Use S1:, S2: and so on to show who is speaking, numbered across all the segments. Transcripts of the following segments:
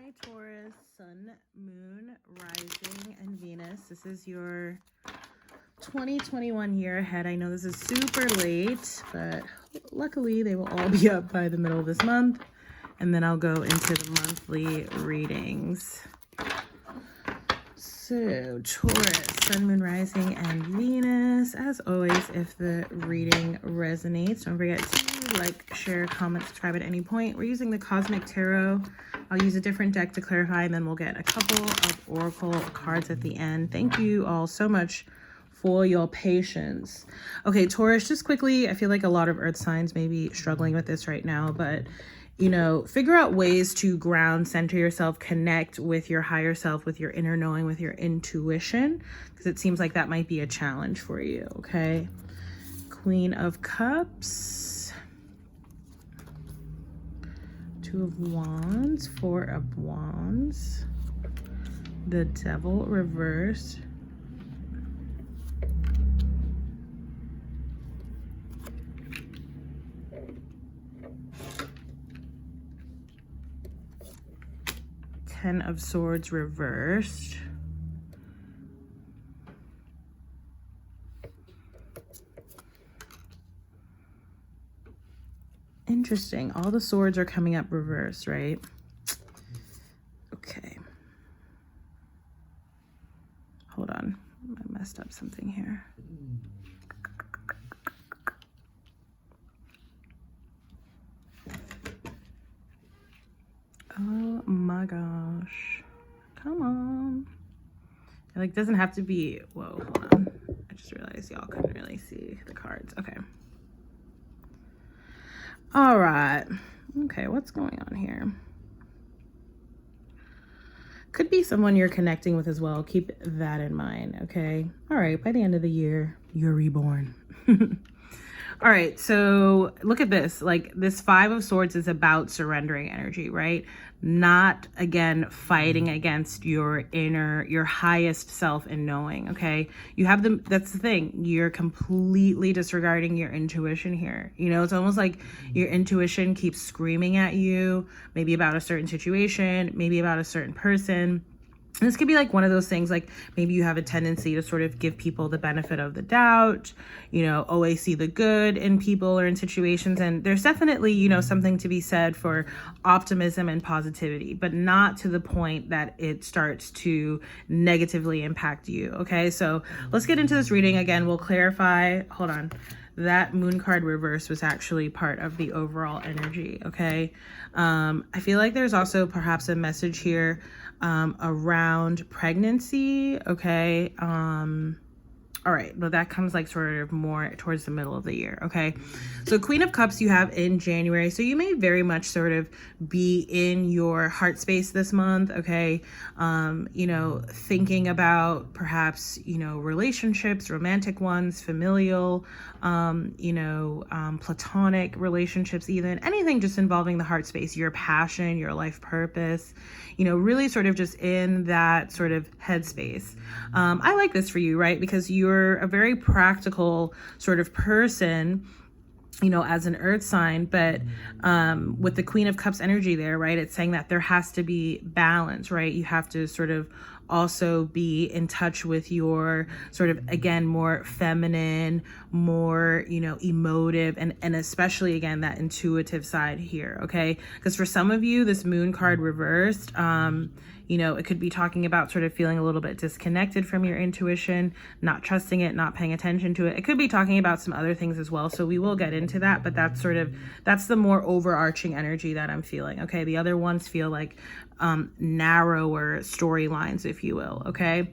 S1: Hi, Taurus, Sun, Moon, Rising, and Venus. This is your 2021 year ahead. I know this is super late, but luckily they will all be up by the middle of this month. And then I'll go into the monthly readings. So, Taurus, Sun, Moon, Rising, and Venus. As always, if the reading resonates, don't forget to like, share, comment, subscribe at any point. We're using the Cosmic Tarot. I'll use a different deck to clarify, and then we'll get a couple of oracle cards at the end. Thank you all so much for your patience. Okay, Taurus, just quickly, I feel like a lot of earth signs may be struggling with this right now, but you know, figure out ways to ground, center yourself, connect with your higher self, with your inner knowing, with your intuition, because it seems like that might be a challenge for you, okay? Queen of Cups, Two of Wands, Four of Wands, the Devil reversed, Ten of Swords reversed, interesting. All the swords are coming up reversed, right? Okay. Hold on. I messed up something here. Oh my gosh. Come on. It like doesn't have to be, whoa, hold on. I just realized y'all couldn't really see the cards. Okay. All right. Okay, what's going on here? Could be someone you're connecting with as well. Keep that in mind, okay? All right, by the end of the year, you're reborn. All right, so look at this. Like this Five of Swords is about surrendering energy, right? Not, again, fighting against your inner, your highest self and knowing, okay? You have the, that's the thing. You're completely disregarding your intuition here. You know, it's almost like your intuition keeps screaming at you, maybe about a certain situation, maybe about a certain person. And this could be like one of those things, like maybe you have a tendency to sort of give people the benefit of the doubt, you know, always see the good in people or in situations. And there's definitely, you know, something to be said for optimism and positivity, but not to the point that it starts to negatively impact you. Okay, so let's get into this reading. Again, we'll clarify. Hold on. That moon card reverse was actually part of the overall energy, okay? I feel like there's also perhaps a message here around pregnancy, okay? All right, but that comes like sort of more towards the middle of the year, okay? So Queen of Cups you have in January, so you may very much sort of be in your heart space this month, okay? You know, thinking about perhaps, you know, relationships, romantic ones, familial, you know, platonic relationships, even anything just involving the heart space, your passion, your life purpose, you know, really sort of just in that sort of headspace. I like this for you, right? Because you're a very practical sort of person, you know, as an earth sign, but with the Queen of Cups energy there, right? It's saying that there has to be balance, right? You have to sort of also be in touch with your sort of, again, more feminine, more, you know, emotive, and especially, again, that intuitive side here, okay? Because for some of you, this moon card reversed, you know, it could be talking about sort of feeling a little bit disconnected from your intuition, not trusting it, not paying attention to it. It could be talking about some other things as well. So we will get into that, but that's sort of, that's the more overarching energy that I'm feeling. Okay. The other ones feel like narrower storylines, if you will. Okay.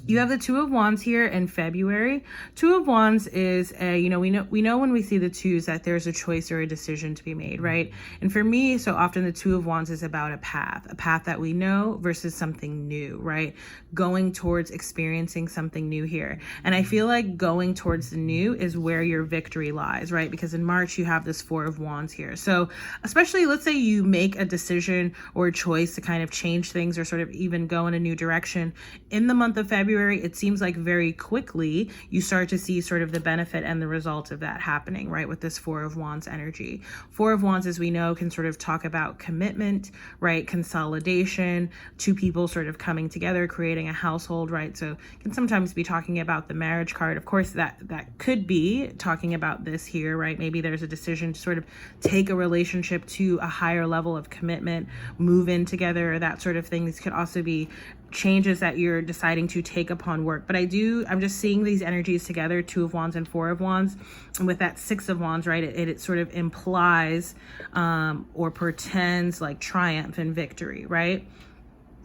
S1: You have the Two of Wands here in February. Two of Wands is a, you know, we know when we see the twos that there's a choice or a decision to be made, right? And for me, so often the Two of Wands is about a path that we know versus something new, right? Going towards experiencing something new here. And I feel like going towards the new is where your victory lies, right? Because in March, you have this Four of Wands here. So especially, let's say you make a decision or a choice to kind of change things or sort of even go in a new direction in the month of February. February, it seems like very quickly you start to see sort of the benefit and the result of that happening, right? With this Four of Wands energy. Four of Wands, as we know, can sort of talk about commitment, right? Consolidation, two people sort of coming together, creating a household, right? So it can sometimes be talking about the marriage card. Of course, that could be talking about this here, right? Maybe there's a decision to sort of take a relationship to a higher level of commitment, move in together, that sort of thing. These could also be changes that you're deciding to take upon work. But I'm just seeing these energies together, Two of Wands and Four of Wands. And with that Six of Wands, right, it sort of implies or pretends like triumph and victory, right?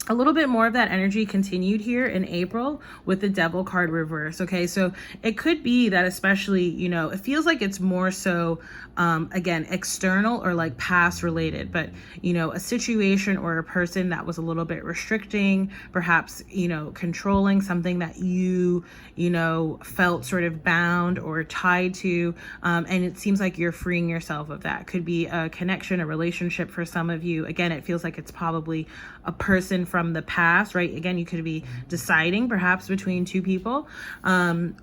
S1: A little bit more of that energy continued here in April with the Devil card reverse. Okay, so it could be that, especially, you know, it feels like it's more so, again, external or like past related, but, you know, a situation or a person that was a little bit restricting, perhaps, you know, controlling, something that you know, felt sort of bound or tied to. And it seems like you're freeing yourself of that. Could be a connection, a relationship for some of you. Again, it feels like it's probably a person from the past, right? Again, you could be deciding perhaps between two people,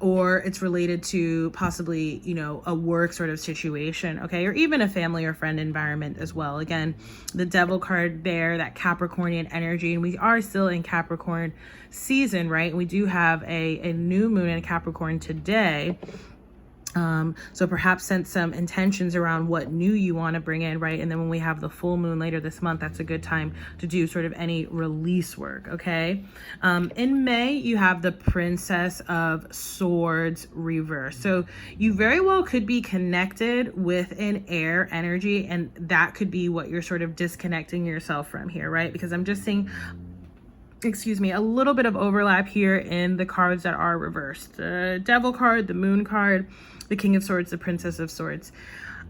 S1: or it's related to possibly, you know, a work sort of situation, okay? Or even a family or friend environment as well. Again, the Devil card there, that Capricornian energy, and we are still in Capricorn season, right? We do have a new moon in Capricorn today. So perhaps set some intentions around what new you want to bring in, right? And then when we have the full moon later this month, that's a good time to do sort of any release work, okay? In May, you have the Princess of Swords reverse. So you very well could be connected with an air energy, and that could be what you're sort of disconnecting yourself from here, right? Because I'm just seeing, excuse me, a little bit of overlap here in the cards that are reversed. The Devil card, the Moon card, the King of Swords, the Princess of Swords.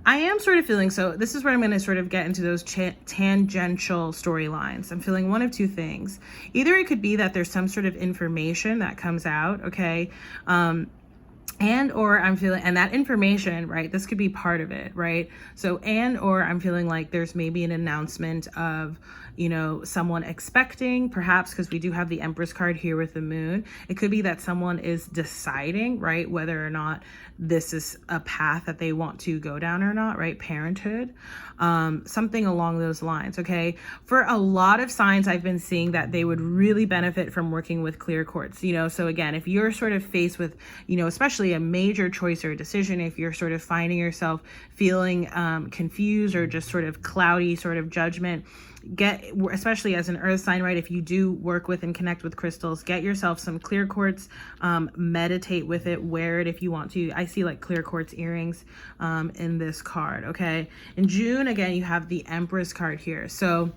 S1: I am sort of feeling, so this is where I'm going to sort of get into those tangential storylines. I'm feeling one of two things. Either it could be that there's some sort of information that comes out, okay? And or I'm feeling, and that information, right, this could be part of it, right? So, and or I'm feeling like there's maybe an announcement of, you know, someone expecting, perhaps, because we do have the Empress card here with the moon. It could be that someone is deciding, right, whether or not this is a path that they want to go down or not, right? Parenthood, something along those lines, okay? For a lot of signs, I've been seeing that they would really benefit from working with clear quartz, you know? So again, if you're sort of faced with, you know, especially a major choice or a decision, if you're sort of finding yourself feeling confused or just sort of cloudy sort of judgment, especially as an earth sign, right? If you do work with and connect with crystals, get yourself some clear quartz, meditate with it, wear it if you want to. I see like clear quartz earrings in this card, okay? In June, again, you have the Empress card here. So,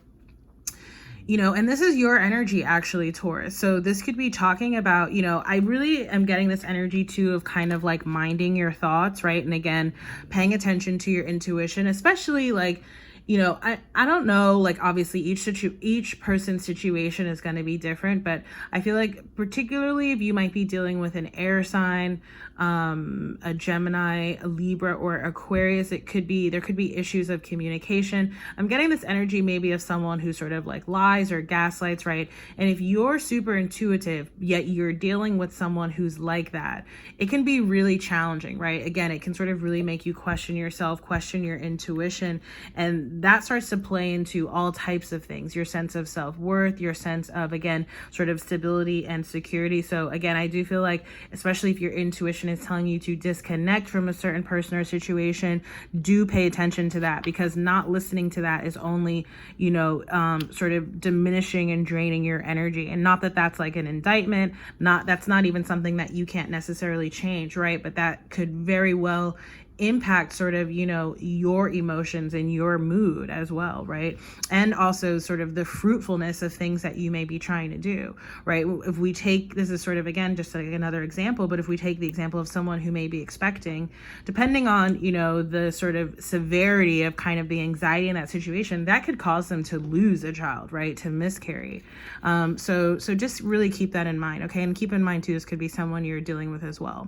S1: you know, and this is your energy actually, Taurus. So this could be talking about, you know, I really am getting this energy too of kind of like minding your thoughts, right? And again, paying attention to your intuition, especially like, you know, I don't know, like obviously each person's situation is going to be different, but I feel like particularly if you might be dealing with an air sign, a Gemini, a Libra, or Aquarius, there could be issues of communication. I'm getting this energy maybe of someone who sort of like lies or gaslights, right? And if you're super intuitive, yet you're dealing with someone who's like that, it can be really challenging, right? Again, it can sort of really make you question yourself, question your intuition, and that starts to play into all types of things, your sense of self-worth, your sense of, again, sort of stability and security. So again, I do feel like, especially if your intuition is telling you to disconnect from a certain person or situation, do pay attention to that, because not listening to that is only, you know, sort of diminishing and draining your energy. And not that that's like an indictment, that's not even something that you can't necessarily change, right? But that could very well impact sort of, you know, your emotions and your mood as well, right? And also sort of the fruitfulness of things that you may be trying to do, right? If we take, this is sort of, again, just like another example, but if we take the example of someone who may be expecting, depending on, you know, the sort of severity of kind of the anxiety in that situation, that could cause them to lose a child, right? To miscarry. So just really keep that in mind, okay? And keep in mind too, this could be someone you're dealing with as well.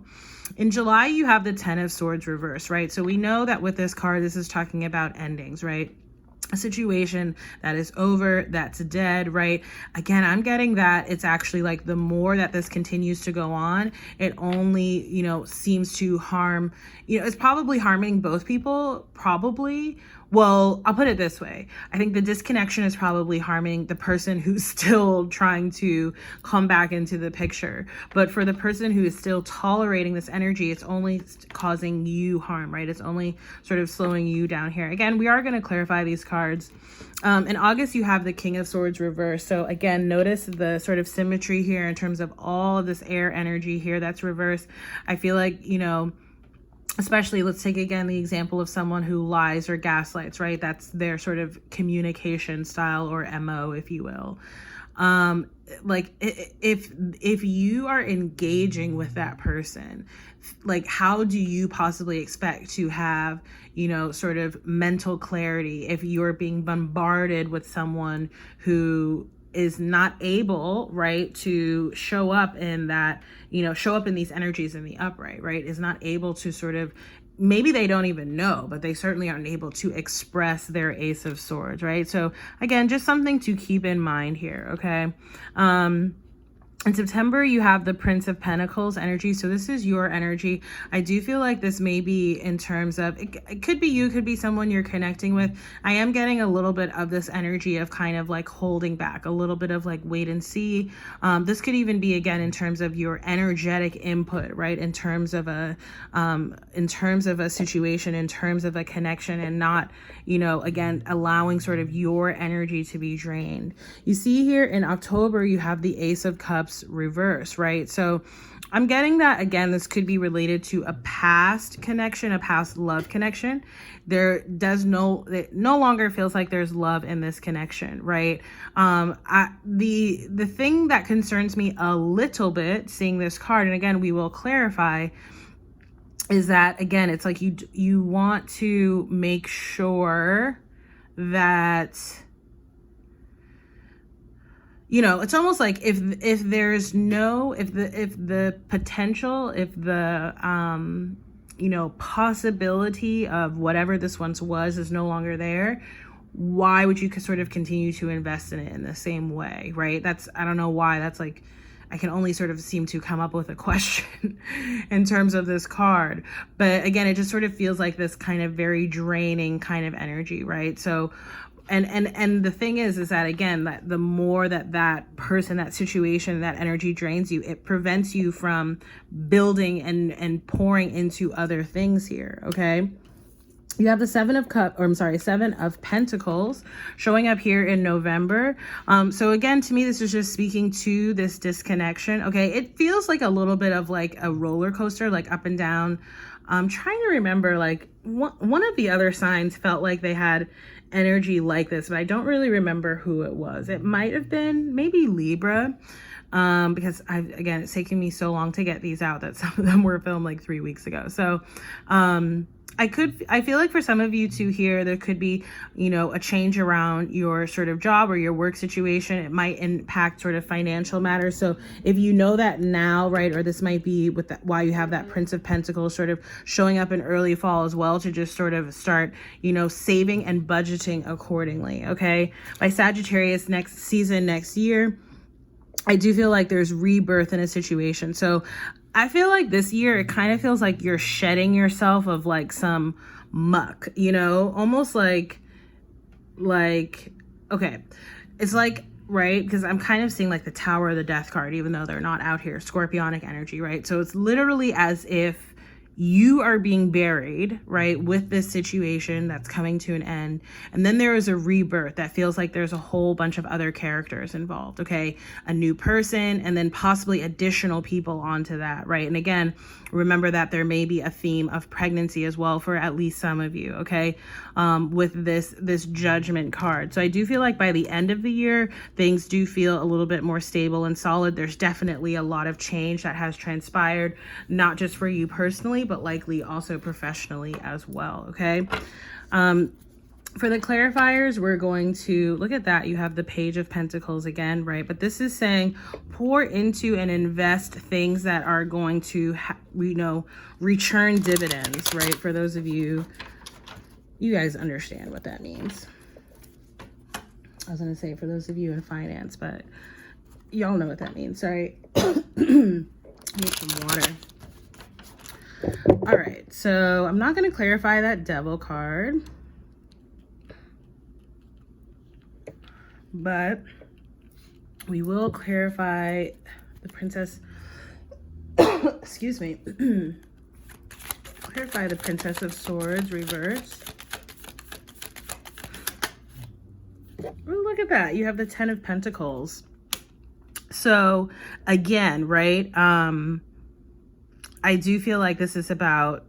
S1: In July, you have the Ten of Swords reverse, right? So we know that with this card, this is talking about endings, right? a situation that is over, that's dead, right? Again, I'm getting that it's actually like the more that this continues to go on, it only, you know, seems to harm, you know, it's probably harming both people, probably. Well, I'll put it this way. I think the disconnection is probably harming the person who's still trying to come back into the picture. But for the person who is still tolerating this energy, it's only causing you harm, right? It's only sort of slowing you down here. Again, we are going to clarify these cards. In August, you have the King of Swords reversed. So again, notice the sort of symmetry here in terms of all of this air energy here that's reversed. I feel like, you know, especially, let's take again the example of someone who lies or gaslights, right? That's their sort of communication style or MO, if you will. Like if you are engaging with that person, like how do you possibly expect to have, you know, sort of mental clarity if you're being bombarded with someone who is not able, right, to show up in that, you know, show up in these energies in the upright, right, is not able to sort of, maybe they don't even know, but they certainly aren't able to express their Ace of Swords, right? So again, just something to keep in mind here, okay? In September, you have the Prince of Pentacles energy. So this is your energy. I do feel like this may be in terms of, it could be you, could be someone you're connecting with. I am getting a little bit of this energy of kind of like holding back, a little bit of like wait and see. This could even be, again, in terms of your energetic input, right? In terms of a situation, in terms of a connection, and not, you know, again, allowing sort of your energy to be drained. You see here in October, you have the Ace of Cups reverse, right? So I'm getting that, again, this could be related to a past connection, a past love connection. It no longer feels like there's love in this connection, right? The thing that concerns me a little bit seeing this card, and again, we will clarify, is that, again, it's like you want to make sure that, you know, it's almost like if there's no, if the potential, if the, you know, possibility of whatever this once was is no longer there, why would you sort of continue to invest in it in the same way, right? I don't know why that's like, I can only sort of seem to come up with a question in terms of this card. But again, it just sort of feels like this kind of very draining kind of energy, right? So, and the thing is that, again, that the more that person, that situation, that energy drains you, it prevents you from building and pouring into other things here, okay? You have the Seven of Pentacles showing up here in November. So again, to me, this is just speaking to this disconnection. Okay, it feels like a little bit of like a roller coaster, like up and down. I'm trying to remember, like one of the other signs felt like they had energy like this, but I don't really remember who it was. It might have been maybe Libra. Because again, it's taken me so long to get these out that some of them were filmed like 3 weeks ago. So, I feel like for some of you too here, there could be, you know, a change around your sort of job or your work situation. It might impact sort of financial matters. So if you know that now, right, or this might be with that, why you have that Prince of Pentacles sort of showing up in early fall as well, to just sort of start, you know, saving and budgeting accordingly. Okay. By Sagittarius next year, I do feel like there's rebirth in a situation. So I feel like this year, it kind of feels like you're shedding yourself of like some muck, you know, almost like, okay, it's like, right, because I'm kind of seeing like the Tower of the Death card, even though they're not out here, Scorpionic energy, right? So it's literally as if you are being buried, right, with this situation that's coming to an end. And then there is a rebirth that feels like there's a whole bunch of other characters involved, okay? A new person, and then possibly additional people onto that, right? And again, remember that there may be a theme of pregnancy as well for at least some of you, okay? With this Judgment card. So I do feel like by the end of the year, things do feel a little bit more stable and solid. There's definitely a lot of change that has transpired, not just for you personally, but likely also professionally as well, okay? For the clarifiers, we're going to look at that. You have the Page of Pentacles again, right? But this is saying pour into and invest things that are going to, you know, return dividends, right? For those of you, you guys understand what that means. I was going to say for those of you in finance, but y'all know what that means. Sorry. Need some water. All right. So I'm not going to clarify that devil card, but we will clarify the princess. Excuse me. Clarify the Princess of Swords reverse. Oh, look at that. You have the 10 of Pentacles. So again, right? I do feel like this is about,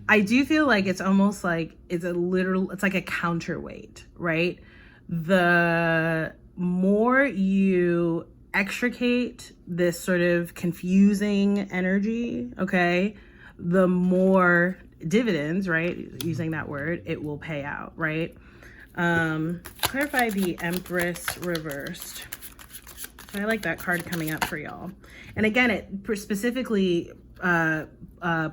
S1: I do feel like it's almost like it's like a counterweight, right? The more you extricate this sort of confusing energy, okay, the more dividends, right, using that word, it will pay out, right? Clarify the Empress reversed. I like that card coming up for y'all. And again, it specifically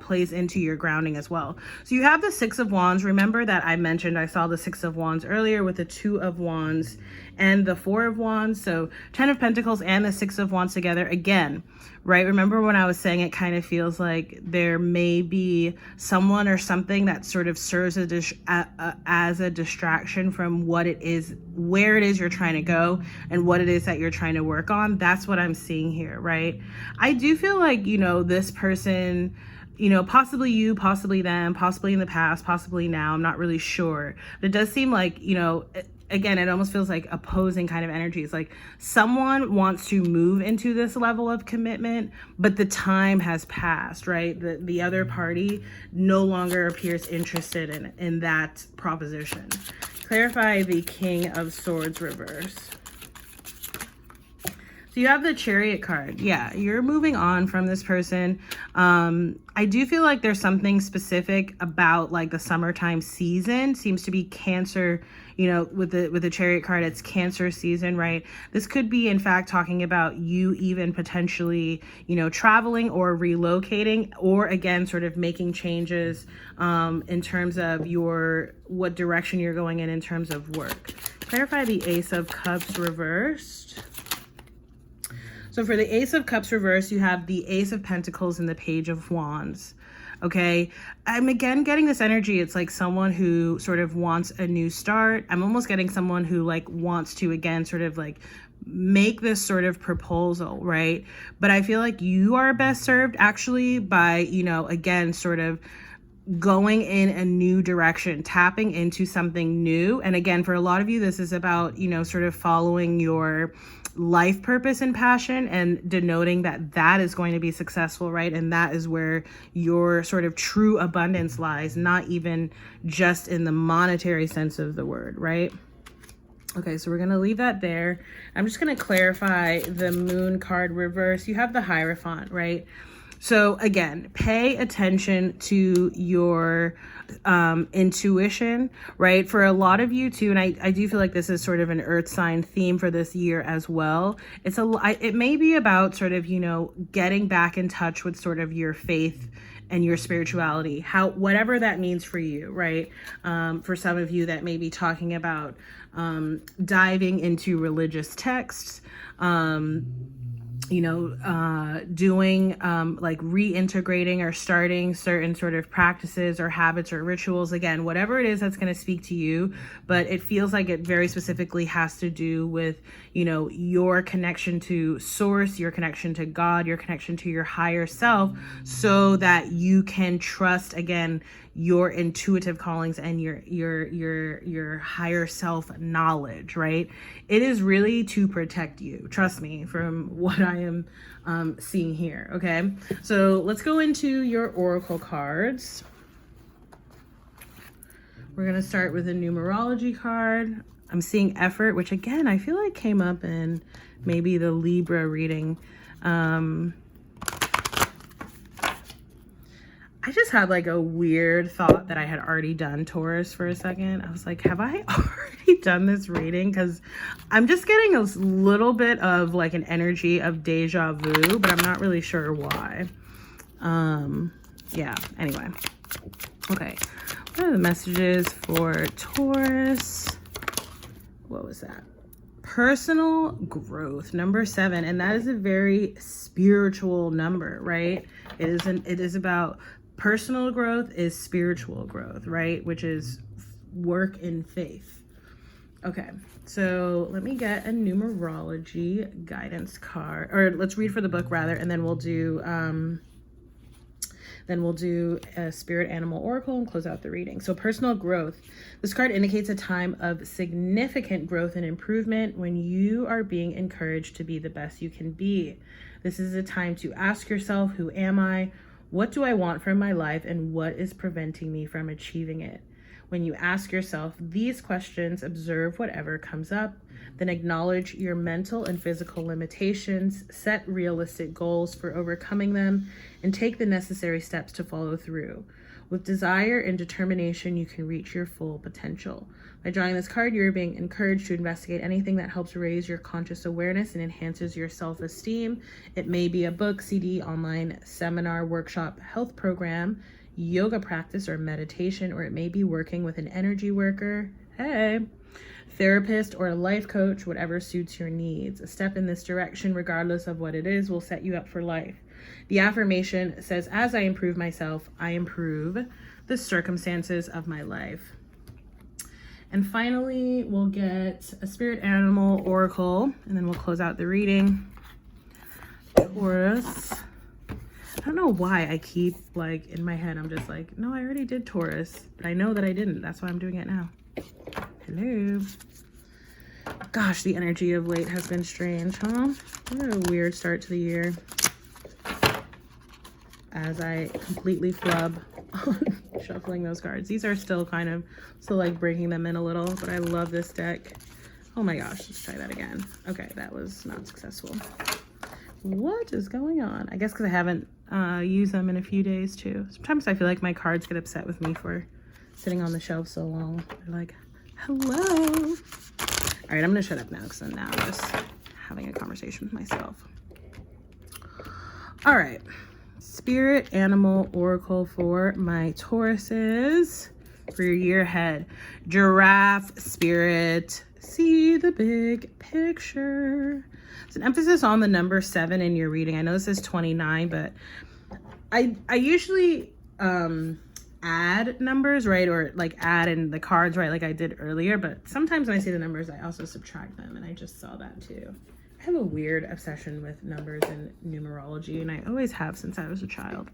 S1: plays into your grounding as well. So you have the 6 of Wands. Remember that I mentioned I saw the 6 of Wands earlier with the 2 of Wands and the 4 of Wands. So 10 of Pentacles and the 6 of Wands together again, right? Remember when I was saying it kind of feels like there may be someone or something that sort of serves as a distraction from what it is, where it is you're trying to go and what it is that you're trying to work on. That's what I'm seeing here, right? I do feel like, you know, this person, you know, possibly you, possibly them, possibly in the past, possibly now, I'm not really sure. But it does seem like, you know, again, it almost feels like opposing kind of energies. Like someone wants to move into this level of commitment, but the time has passed, right? The other party no longer appears interested in that proposition. Clarify the King of Swords reverse. So you have the Chariot card. Yeah, you're moving on from this person. I do feel like there's something specific about like the summertime season. Seems to be Cancer, you know, with the Chariot card, it's Cancer season, right? This could be, in fact, talking about you even potentially, you know, traveling or relocating, or again, sort of making changes in terms of what direction you're going in terms of work. Clarify the Ace of Cups reversed. So for the Ace of Cups reverse, you have the Ace of Pentacles and the Page of Wands. Okay, I'm again getting this energy. It's like someone who sort of wants a new start. I'm almost getting someone who like wants to, again, sort of like make this sort of proposal, right? But I feel like you are best served actually by, you know, again, sort of going in a new direction, tapping into something new. And again, for a lot of you, this is about, you know, sort of following your life purpose and passion and denoting that that is going to be successful, right? And that is where your sort of true abundance lies, not even just in the monetary sense of the word, right? Okay, so we're going to leave that there. I'm just going to clarify the Moon card reverse. You have the Hierophant, right? So again, pay attention to your intuition, right? For a lot of you too, and I do feel like this is sort of an earth sign theme for this year as well. It may be about sort of, you know, getting back in touch with sort of your faith and your spirituality, whatever that means for you, right? For some of you, that may be talking about diving into religious texts, you know, doing like reintegrating or starting certain sort of practices or habits or rituals. Again, whatever it is that's going to speak to you, but it feels like it very specifically has to do with, you know, your connection to source, your connection to God, your connection to your higher self, so that you can trust, again, your intuitive callings and your higher self knowledge, right? It is really to protect you, trust me, from what I am seeing here. Okay, so let's go into your oracle cards. We're gonna start with a numerology card. I'm seeing effort, which again I feel like came up in maybe the Libra reading. I just had like a weird thought that I had already done Taurus for a second. I was like, have I already done this reading? Because I'm just getting a little bit of like an energy of deja vu, but I'm not really sure why. Yeah, anyway. Okay, what are the messages for Taurus? What was that? personal growth, number 7, and that is a very spiritual number, right? It is about personal growth is spiritual growth, right? Which is work in faith. Okay, so let me get a numerology guidance card, or let's read for the book rather, and then we'll do a spirit animal oracle and close out the reading. So personal growth. This card indicates a time of significant growth and improvement when you are being encouraged to be the best you can be. This is a time to ask yourself, who am I? What do I want from my life? And what is preventing me from achieving it? When you ask yourself these questions, observe whatever comes up, then acknowledge your mental and physical limitations, set realistic goals for overcoming them, and take the necessary steps to follow through. With desire and determination, you can reach your full potential. By drawing this card, you're being encouraged to investigate anything that helps raise your conscious awareness and enhances your self-esteem. It may be a book, CD, online seminar, workshop, health program, yoga practice, or meditation, or it may be working with an energy worker, therapist, or a life coach, whatever suits your needs. A step in this direction, regardless of what it is, will set you up for life. The affirmation says, as I improve myself, I improve the circumstances of my life. And finally, we'll get a spirit animal oracle, and then we'll close out the reading. Taurus. I don't know why I keep, like, in my head, I'm just like, no, I already did Taurus, but I know that I didn't. That's why I'm doing it now. Hello. Gosh, the energy of late has been strange, huh? What a weird start to the year. As I completely flub on shuffling those cards. These are still like breaking them in a little, but I love this deck. Oh my gosh, let's try that again. Okay, that was not successful. What is going on? I guess because I haven't used them in a few days too. Sometimes I feel like my cards get upset with me for sitting on the shelf so long. They're like, hello. All right, I'm gonna shut up now because now I'm just having a conversation with myself. All right, spirit animal oracle for my Tauruses for your year ahead. Giraffe spirit, see the big picture. It's an emphasis on the number 7 in your reading. I know this is 29, but I usually add numbers, right? Or like add in the cards, right? Like I did earlier, but sometimes when I see the numbers, I also subtract them, and I just saw that too. I have a weird obsession with numbers and numerology, and I always have since I was a child.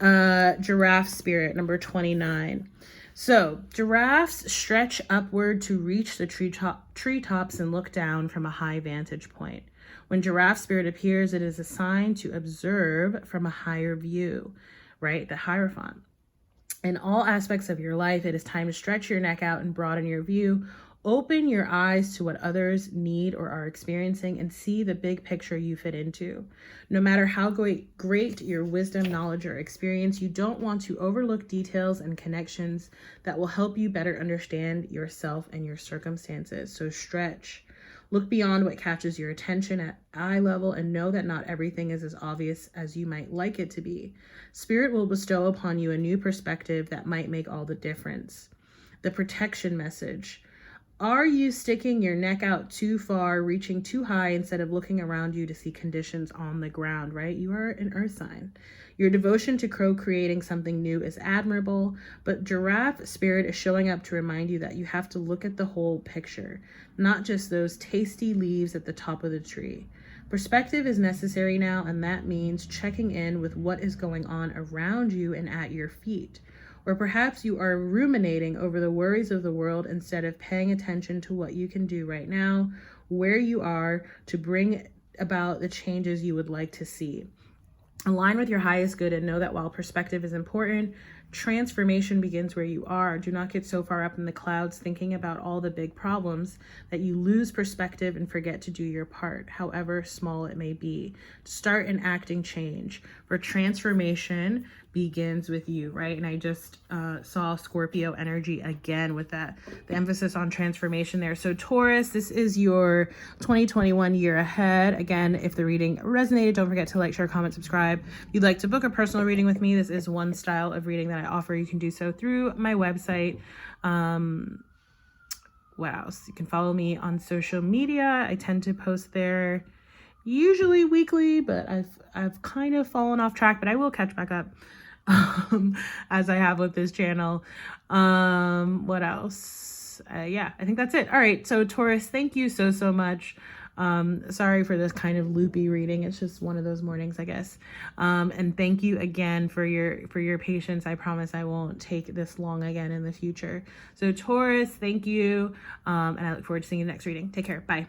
S1: Giraffe spirit, number 29. So giraffes stretch upward to reach the treetops and look down from a high vantage point. When giraffe spirit appears, it is a sign to observe from a higher view, right? The Hierophant. In all aspects of your life, it is time to stretch your neck out and broaden your view. Open your eyes to what others need or are experiencing and see the big picture you fit into. No matter how great your wisdom, knowledge, or experience, you don't want to overlook details and connections that will help you better understand yourself and your circumstances. So stretch. Look beyond what catches your attention at eye level and know that not everything is as obvious as you might like it to be. Spirit will bestow upon you a new perspective that might make all the difference. The protection message. Are you sticking your neck out too far, reaching too high instead of looking around you to see conditions on the ground, right? You are an earth sign. Your devotion to co-creating something new is admirable, but giraffe spirit is showing up to remind you that you have to look at the whole picture, not just those tasty leaves at the top of the tree. Perspective is necessary now, and that means checking in with what is going on around you and at your feet. Or perhaps you are ruminating over the worries of the world instead of paying attention to what you can do right now, where you are, to bring about the changes you would like to see. Align with your highest good and know that while perspective is important, transformation begins where you are. Do not get so far up in the clouds thinking about all the big problems that you lose perspective and forget to do your part, however small it may be. Start enacting change. For transformation begins with you, right? And I just saw Scorpio energy again with that, the emphasis on transformation there. So Taurus, this is your 2021 year ahead. Again, if the reading resonated, don't forget to like, share, comment, subscribe. If you'd like to book a personal reading with me, this is one style of reading that I offer. You can do so through my website, what else? You can follow me on social media. I tend to post there usually weekly, but I've kind of fallen off track, but I will catch back up as I have with this channel. What else? Yeah, I think that's it. All right, so Taurus, thank you so much. Sorry for this kind of loopy reading. It's just one of those mornings, I guess. And thank you again for your patience. I promise I won't take this long again in the future. So Taurus, thank you. And I look forward to seeing you in the next reading. Take care. Bye.